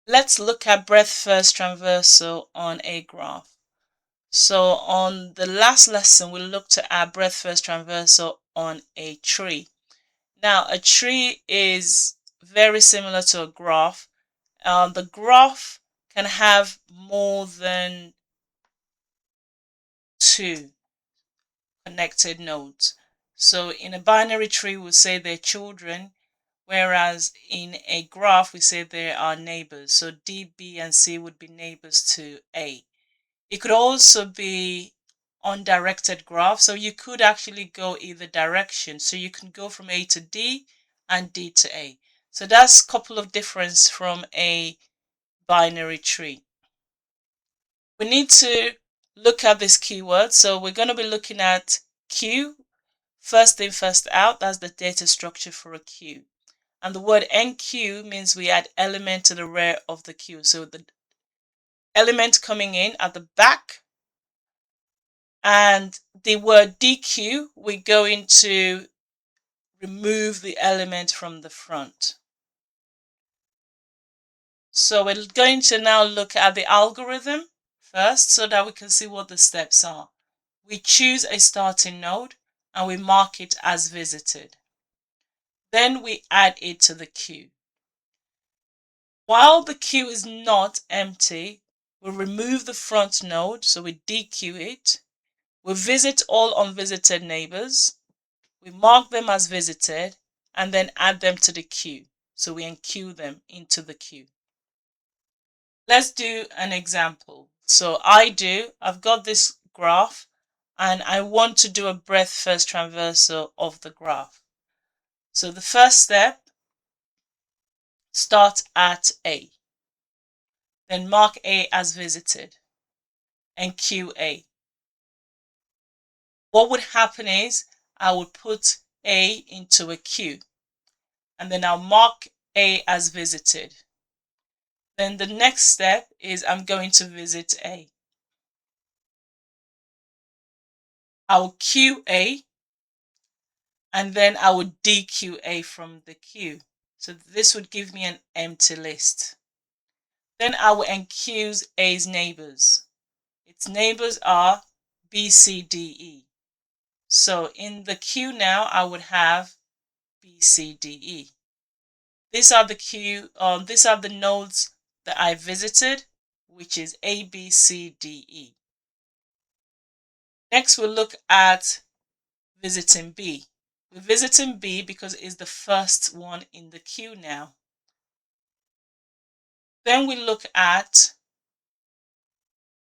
Let's look at breadth first traversal on a graph. So on the last lesson, we looked at our breadth first traversal on a tree. Now, a tree is very similar to a graph. The graph can have more than two connected nodes. So in a binary tree, we say they're children, whereas in a graph, we say they are neighbors. So D, B, and C would be neighbors to A. It could also be undirected graph, so you could actually go either direction. So you can go from A to D and D to A. So that's a couple of difference from a binary tree. We need to look at this keyword. So we're going to be looking at queue, first in, first out. That's the data structure for a queue. And the word enqueue means we add element to the rear of the queue. So the element coming in at the back, and the word dequeue, we're going to remove the element from the front. So we're going to now look at the algorithm first so that we can see what the steps are. We choose a starting node and we mark it as visited. Then we add it to the queue. While the queue is not empty, we remove the front node, so we dequeue it. We visit all unvisited neighbors. We mark them as visited and then add them to the queue. So we enqueue them into the queue. Let's do an example. So I've got this graph and I want to do a breadth first traversal of the graph. So the first step, start at A. Then mark A as visited and queue A. What would happen is I would put A into a queue and then I'll mark A as visited. Then the next step is I'm going to visit A. I will queue A and then I would dequeue A from the queue. So this would give me an empty list. Then I will enqueue A's neighbors. Its neighbors are B, C, D, E. So in the queue now I would have B, C, D, E. These are the nodes that I visited, which is A, B, C, D, E. Next we'll look at visiting B. We're visiting B because it is the first one in the queue now. Then we look at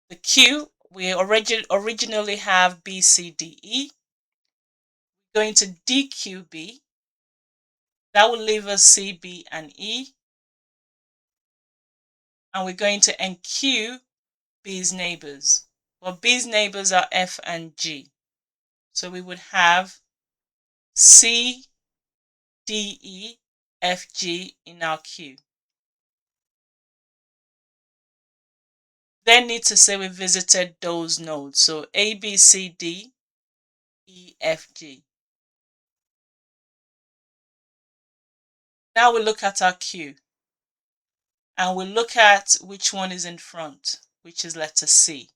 the queue. We originally have B, C, D, E. We're going to dequeue B. That will leave us C, B, and E. And we're going to enqueue B's neighbors. Well, B's neighbors are F and G. So we would have C, D, E, F, G in our queue. Then need to say we visited those nodes. So A, B, C, D, E, F, G. Now we look at our queue. And we look at which one is in front, which is letter C.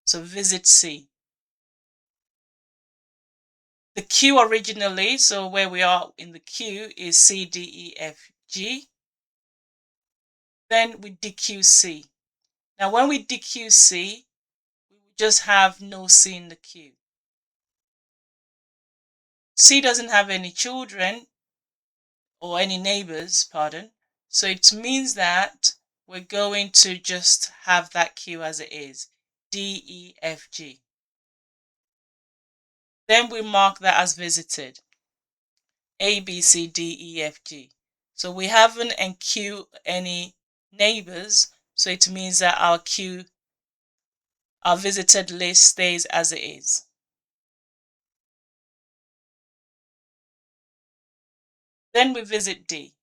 So visit C. The queue originally, so where we are in the queue, is C, D, E, F, G. Then we dequeue C. Now when we dequeue C, we just have no C in the queue. C doesn't have any children or any neighbors, pardon. So it means that we're going to just have that queue as it is, D, E, F, G. Then we mark that as visited, A, B, C, D, E, F, G. So we haven't enqueued any neighbors, so it means that our visited list stays as it is. Then we visit D.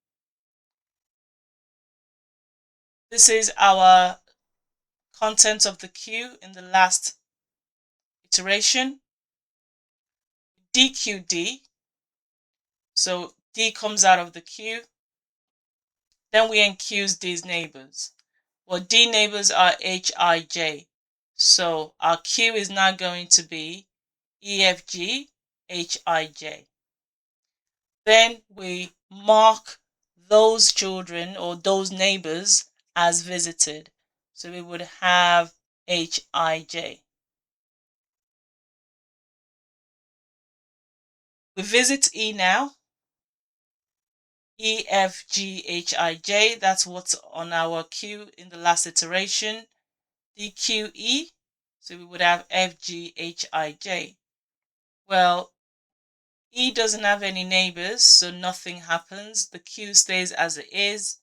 This is our content of the queue in the last iteration. Dequeue D. So D comes out of the queue. Then we enqueue these neighbors. Well, D neighbors are Hij. So our queue is now going to be EFG Hij. Then we mark those children or those neighbors as visited. So we would have Hij. We visit E now. EFGHIJ, that's what's on our queue in the last iteration. DQE, so we would have FGHIJ. Well, E doesn't have any neighbors, so nothing happens. The queue stays as it is,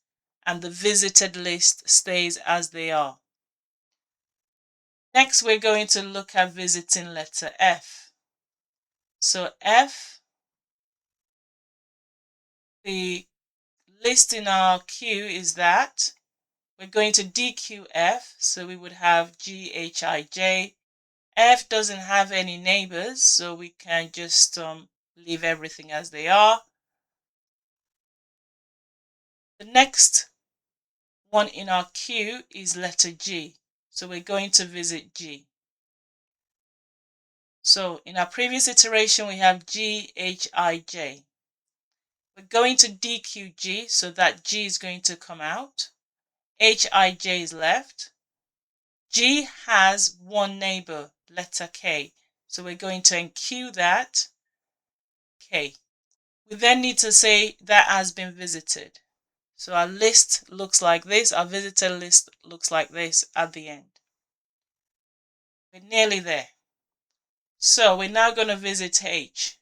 and the visited list stays as they are. Next, we're going to look at visiting letter F. So F, the list in our queue is that we're going to DQF, so we would have GHIJ. F doesn't have any neighbors, so we can just leave everything as they are. The next one in our queue is letter G, so we're going to visit G. So in our previous iteration, we have GHIJ. We're going to DQG, so that G is going to come out. HIJ is left. G has one neighbor, letter K, so we're going to enqueue that, K. We then need to say that has been visited. So our list looks like this, our visitor list looks like this at the end. We're nearly there. So we're now going to visit H.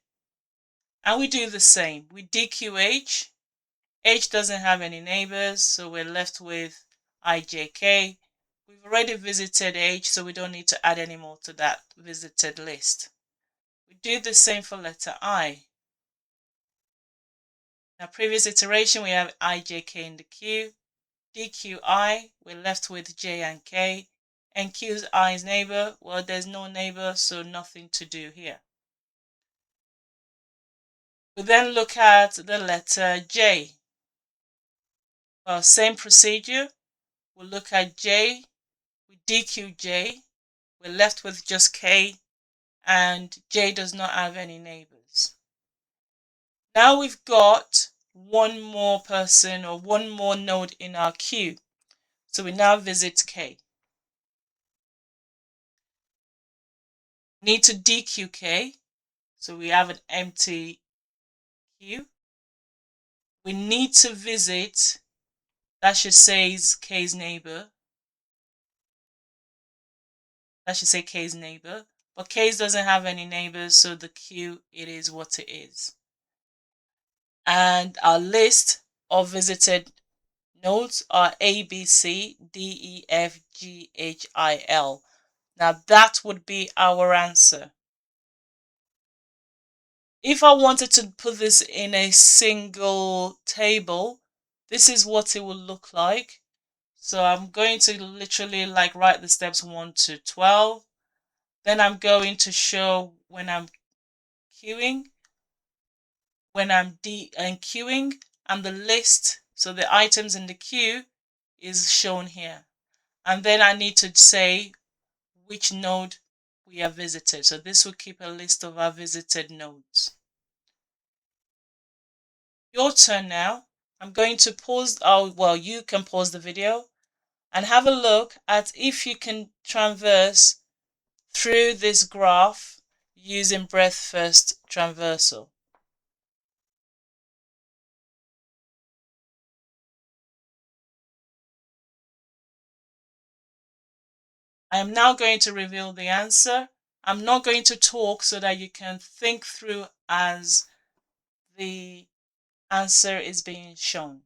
And we do the same. We DQH. H doesn't have any neighbors, so we're left with IJK. We've already visited H, so we don't need to add any more to that visited list. We do the same for letter I. In our previous iteration, we have IJK in the queue. DQI, we're left with J and K. Enqueues I's neighbor. Well, there's no neighbor, so nothing to do here. We then look at the letter J. Well, same procedure. We'll look at J. We DQJ. We're left with just K, and J does not have any neighbors. Now we've got one more person or one more node in our queue. So we now visit K. Need to DQK, so we have an empty queue. We need to visit, that should say K's neighbor. That should say K's neighbor. But K's doesn't have any neighbors, so the queue, it is what it is. And our list of visited nodes are A, B, C, D, E, F, G, H, I, L. Now that would be our answer. If I wanted to put this in a single table, this is what it would look like. So I'm going to literally like write the steps 1 to 12. Then I'm going to show when I'm queuing, when I'm queuing, and the list, so the items in the queue is shown here. And then I need to say which node we have visited. So this will keep a list of our visited nodes. Your turn now. I'm going to pause, well, you can pause the video and have a look at if you can traverse through this graph using breadth first traversal. I am now going to reveal the answer. I'm not going to talk so that you can think through as the answer is being shown.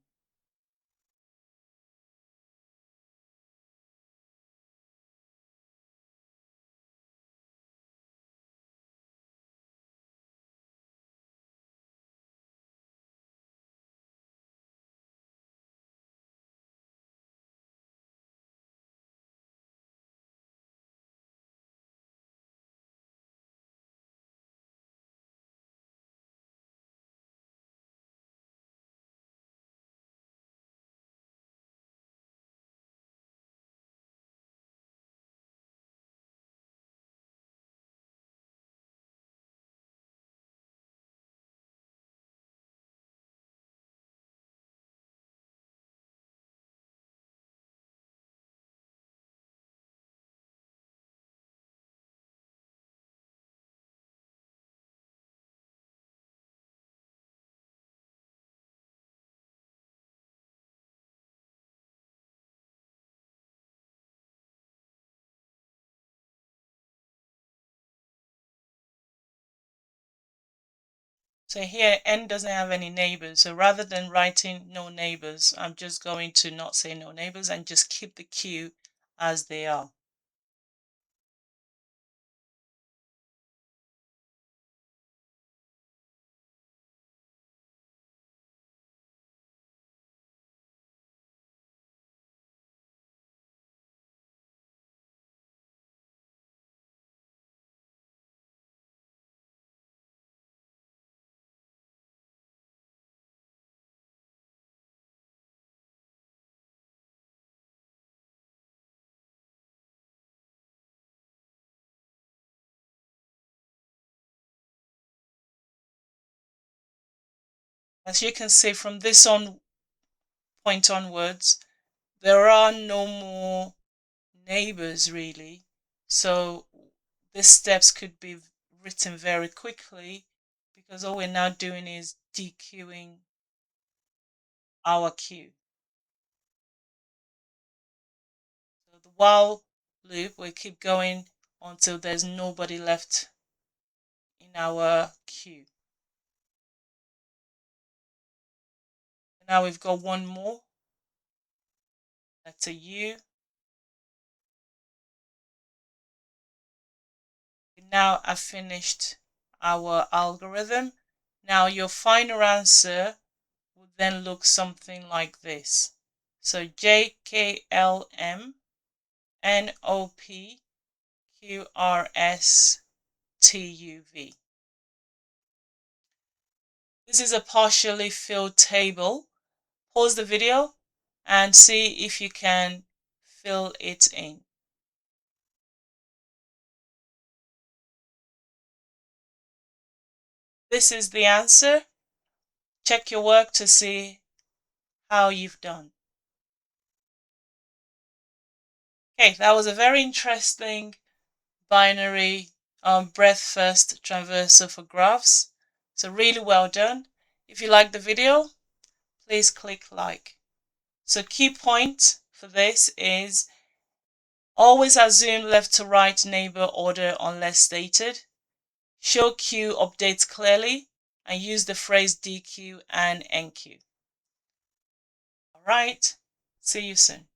So here n doesn't have any neighbors. So rather than writing no neighbors, I'm just going to not say no neighbors and just keep the queue as they are. As you can see from this point onwards, there are no more neighbors really. So these steps could be written very quickly because all we're now doing is dequeuing our queue. So the while loop will keep going until there's nobody left in our queue. Now we've got one more. That's a U. We now have finished our algorithm. Now your final answer would then look something like this. So JKLM NOPQRSTUV. This is a partially filled table. Pause the video and see if you can fill it in. This is the answer. Check your work to see how you've done. Okay, that was a very interesting binary breadth first traversal for graphs. So really well done. If you like the video, please click like. So key point for this is always assume left to right neighbor order unless stated. Show queue updates clearly and use the phrase DQ and NQ. All right, see you soon.